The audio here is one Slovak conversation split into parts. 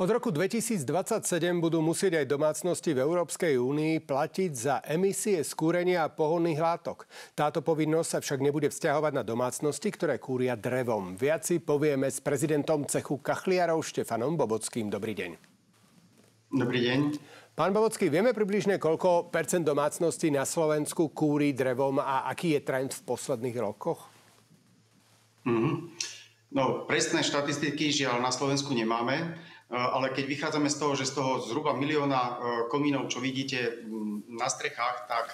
Od roku 2027 budú musieť aj domácnosti v Európskej únii platiť za emisie z kúrenia a pohonných látok. Táto povinnosť sa však nebude vzťahovať na domácnosti, ktoré kúria drevom. Viac si povieme s prezidentom cechu kachliarov Štefanom Bobockým. Dobrý deň. Dobrý deň. Pán Bobocký, vieme približne, koľko percent domácností na Slovensku kúri drevom a aký je trend v posledných rokoch? No, presné štatistiky žiaľ na Slovensku nemáme. Ale keď vychádzame z toho, že z toho zhruba 1 000 000 komínov, čo vidíte na strechách, tak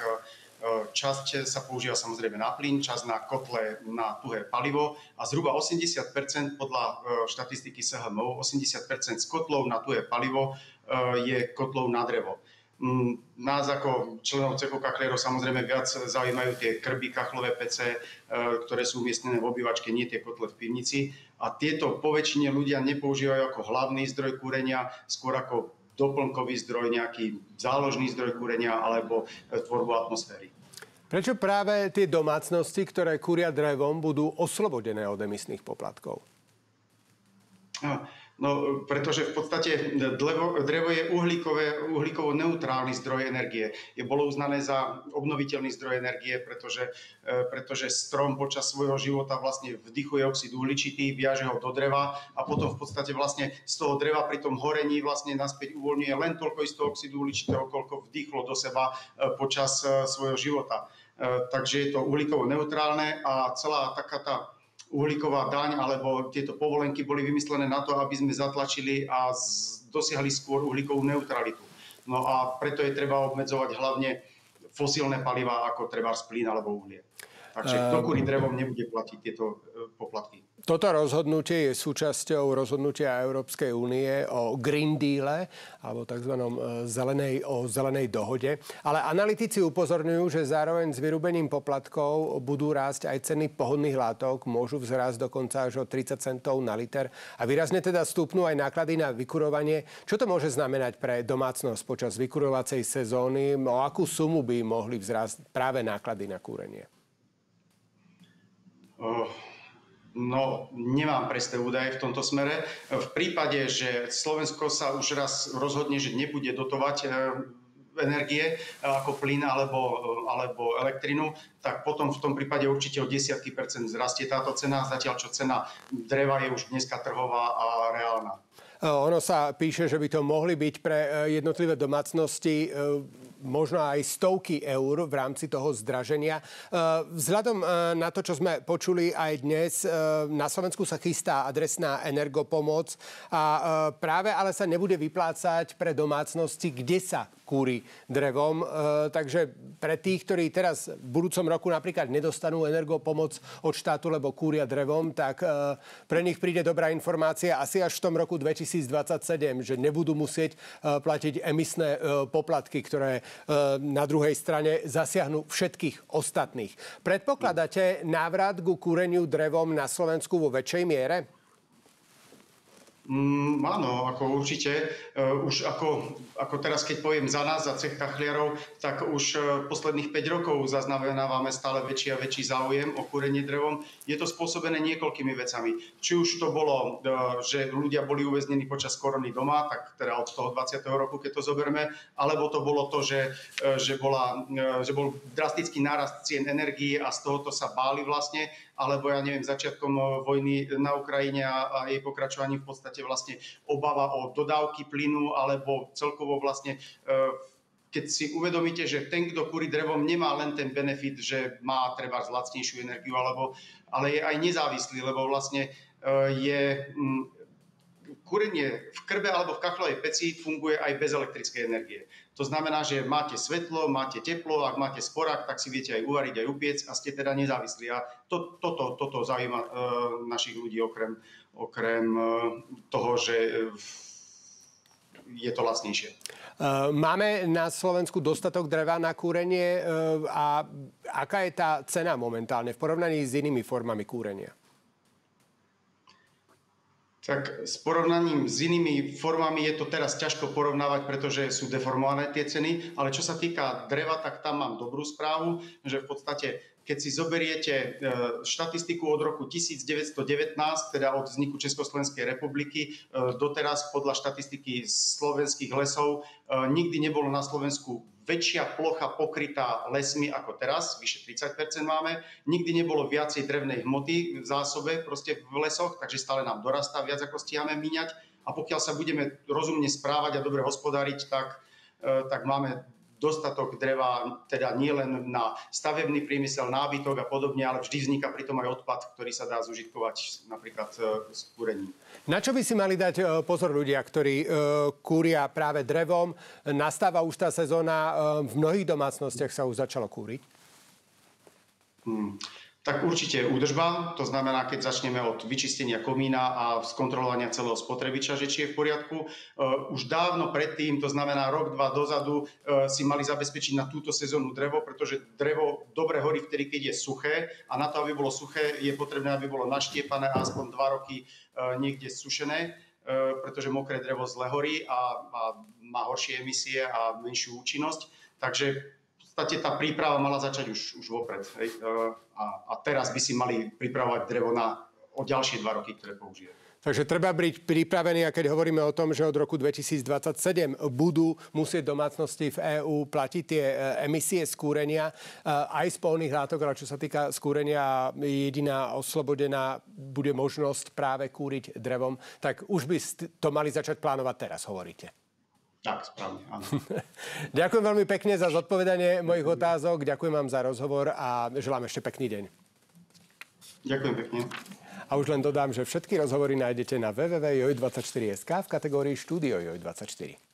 časť sa používa samozrejme na plyn, časť na kotle na tuhé palivo a zhruba 80% podľa štatistiky SHMO, 80% z kotlov na tuhé palivo je kotlov na drevo. Nás ako členov cechu kachliarov samozrejme viac zaujímajú tie krby, kachlové pece, ktoré sú umiestnené v obývačke, nie tie kotle v pivnici. A tieto poväčšine ľudia nepoužívajú ako hlavný zdroj kúrenia, skôr ako doplnkový zdroj, nejaký záložný zdroj kúrenia alebo tvorbu atmosféry. Prečo práve tie domácnosti, ktoré kúria drevom, budú oslobodené od emisných poplatkov? No, pretože v podstate drevo je uhlíkovo neutrálny zdroj energie. Bolo uznané za obnoviteľný zdroj energie, pretože strom počas svojho života vlastne vdychuje oxid uhličitý, viaže ho do dreva a potom v podstate vlastne z toho dreva pri tom horení vlastne naspäť uvoľňuje len toľko istého oxidu uhličitého, koľko vdychlo do seba počas svojho života. Takže je to uhlíkovo neutrálne a celá taká tá uhlíková daň alebo tieto povolenky boli vymyslené na to, aby sme zatlačili a dosiahli skôr uhlíkovú neutralitu. No a preto je treba obmedzovať hlavne fosílne palivá ako trebárs plyn alebo uhlie. Takže kto kúri drevom, nebude platiť tieto poplatky. Toto rozhodnutie je súčasťou rozhodnutia Európskej únie o Green Deale alebo tzv. zelenej dohode. Ale analytici upozorňujú, že zároveň s vyrúbením poplatkov budú rásť aj ceny pohonných látok. Môžu vzrásť dokonca až o 30 centov na liter. A výrazne teda stúpnú aj náklady na vykurovanie. Čo to môže znamenať pre domácnosť počas vykurovacej sezóny? O akú sumu by mohli vzrásť práve náklady na kúrenie? No, nemám presné údaje v tomto smere. V prípade, že Slovensko sa už raz rozhodne, že nebude dotovať energie ako plyn alebo elektrinu, tak potom v tom prípade určite o desiatky percent vzrastie táto cena, zatiaľ čo cena dreva je už dneska trhová a reálna. Ono sa píše, že by to mohli byť pre jednotlivé domácnosti možno aj stovky eur v rámci toho zdraženia. Vzhľadom na to, čo sme počuli aj dnes, na Slovensku sa chystá adresná energopomoc a práve ale sa nebude vyplácať pre domácnosti, kde sa kúri drevom. Takže pre tých, ktorí teraz v budúcom roku napríklad nedostanú energopomoc od štátu, lebo kúria drevom, tak pre nich príde dobrá informácia asi až v tom roku 2027, že nebudú musieť platiť emisné poplatky, ktoré na druhej strane zasiahnu všetkých ostatných. Predpokladáte návrat ku kúreniu drevom na Slovensku vo väčšej miere? Áno, ako určite. Už ako teraz, keď poviem za nás, za cech kachliarov, tak už posledných 5 rokov zaznamenávame stále väčší a väčší záujem o kúrenie drevom. Je to spôsobené niekoľkými vecami. Či už to bolo, že ľudia boli uväznení počas korony doma, tak teda od toho 20. roku, keď to zoberme, alebo to bolo to, že bol drastický nárast cien energií a z tohoto sa báli vlastne, alebo ja neviem, začiatkom vojny na Ukrajine a jej pokračovaním v podstate vlastne obava o dodávky plynu, alebo celkovo vlastne, keď si uvedomíte, že ten, kto kúri drevom, nemá len ten benefit, že má treba lacnejšiu energiu, ale je aj nezávislý, lebo vlastne kúrenie v krbe alebo v kachlovej peci funguje aj bez elektrickej energie. To znamená, že máte svetlo, máte teplo, ak máte sporák, tak si viete aj uvariť, aj upiec a ste teda nezávislí. A toto zaujíma našich ľudí okrem toho, že je to lacnejšie. Máme na Slovensku dostatok dreva na kúrenie a aká je tá cena momentálne v porovnaní s inými formami kúrenia? Tak s porovnaním s inými formami je to teraz ťažko porovnávať, pretože sú deformované tie ceny, ale čo sa týka dreva, tak tam mám dobrú správu, že v podstate keď si zoberiete štatistiku od roku 1919, teda od vzniku Československej republiky, doteraz podľa štatistiky slovenských lesov, nikdy nebolo na Slovensku väčšia plocha pokrytá lesmi ako teraz, vyše 30% máme. Nikdy nebolo viacej drevnej hmoty v zásobe proste v lesoch, takže stále nám dorastá viac, ako stíhame míňať. A pokiaľ sa budeme rozumne správať a dobre hospodáriť, tak máme dostatok dreva, teda nie len na stavebný priemysel, nábytok a podobne, ale vždy vzniká pritom aj odpad, ktorý sa dá zužitkovať napríklad z kúrením. Na čo by si mali dať pozor ľudia, ktorí kúria práve drevom? Nastáva už tá sezóna, v mnohých domácnostiach sa už začalo kúriť? Tak určite údržba, to znamená, keď začneme od vyčistenia komína a skontrolovania celého spotrebiča, že či je v poriadku. Už dávno predtým, to znamená rok, dva dozadu, si mali zabezpečiť na túto sezónu drevo, pretože drevo dobre horí vtedy, keď je suché a na to, aby bolo suché, je potrebné, aby bolo naštiepané a aspoň 2 roky niekde sušené, pretože mokré drevo zle horí a má horšie emisie a menšiu účinnosť. Takže v podstate tá príprava mala začať už vopred. Hej. A teraz by si mali pripravovať drevo o ďalšie 2 roky, ktoré použije. Takže treba byť pripravený, a keď hovoríme o tom, že od roku 2027 budú musieť domácnosti v EÚ platiť tie emisie z kúrenia aj z pohonných látok, ale čo sa týka skúrenia, jediná oslobodená bude možnosť práve kúriť drevom, tak už by to mali začať plánovať teraz, hovoríte. Tak, správne, áno. Ďakujem veľmi pekne za zodpovedanie mojich otázok, ďakujem vám za rozhovor a želám ešte pekný deň. Ďakujem pekne. A už len dodám, že všetky rozhovory nájdete na www.joj24.sk v kategórii Štúdio Joj24.